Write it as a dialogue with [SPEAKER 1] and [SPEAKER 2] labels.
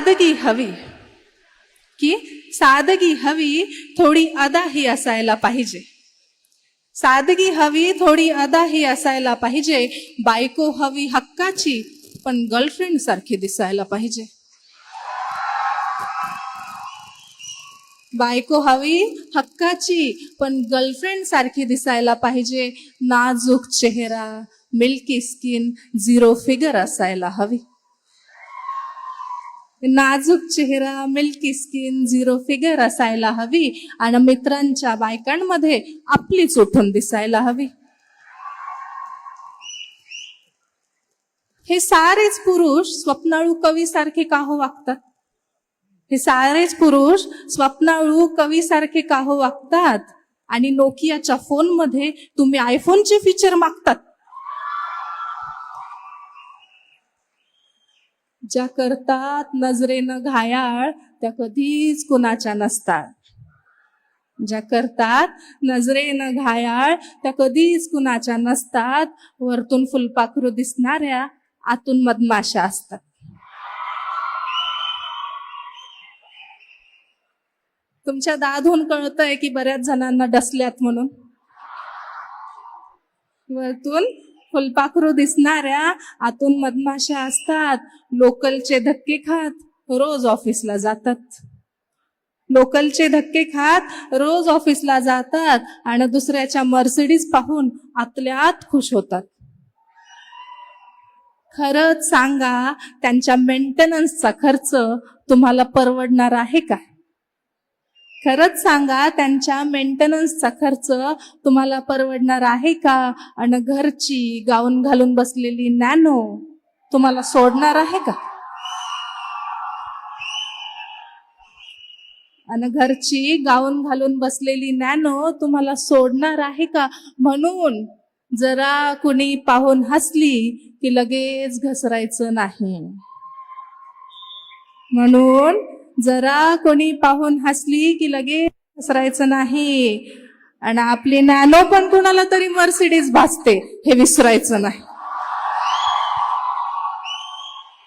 [SPEAKER 1] सादगी हवी, की सादगी हवी, थोडी अदाही असायला पाहिजे. सादगी हवी, थोडी अदाही असायला पाहिजे. बायको हवी हक्काची, पण गर्लफ्रेंड सारखी दिसायला पाहिजे. बायको हवी हक्काची, पण गर्लफ्रेंड सारखी दिसायला पाहिजे. नाजूक चेहरा, मिल्की स्किन, 0 फिगर असायला हवी. नाजूक चेहरा, मिल्की स्किन, 0 फिगर असायला हवी. आणि मित्रांच्या बायकांमध्ये आपलीच उठून दिसायला हवी. हे सारेच पुरुष स्वप्नाळू कवी सारखे का हो वागतात? हे सारेच पुरुष स्वप्नाळू कवी सारखे का हो वागतात? आणि नोकियाच्या फोनमध्ये तुम्ही आयफोनचे फीचर मागतात. ज्या करतात नजरेनं घायाळ, त्या कधीच कुणाच्या नसतात. ज्या करतात नजरेनं घायाळ, त्या कधीच कुणाच्या नसतात. वरतून फुलपाखरू दिसणाऱ्या, आतून मधमाशा असतात. तुमच्या दादून कळतंय की बऱ्याच जणांना डसल्यात म्हणून. वरतून फुलपाखरू दिसणाऱ्या, आतून मधमाशा असतात. लोकलचे धक्के खात रोज ऑफिसला जातात. लोकलचे धक्के खात रोज ऑफिसला जातात आणि दुसऱ्याच्या मर्सिडीज पाहून आतल्या आत खुश होतात. खरंच सांगा, त्यांच्या मेंटेनन्सचा खर्च तुम्हाला परवडणार आहे का? खरंच सांगा, त्यांच्या मेंटेनन्सचा खर्च तुम्हाला परवडणार आहे का? आणि घरची गाऊन घालून बसलेली नॅनो तुम्हाला सोडणार आहे का? आणि घरची गाऊन घालून बसलेली नॅनो तुम्हाला सोडणार आहे का? म्हणून जरा कुणी पाहून हसली की लगेच घसरायचं नाही. म्हणून जरा कोणी पाहून हसली की लगेच घसरायचं नाही. आणि आपली नॅनो पण कुणाला तरी मर्सिडीज भासते, हे विसरायचं नाही.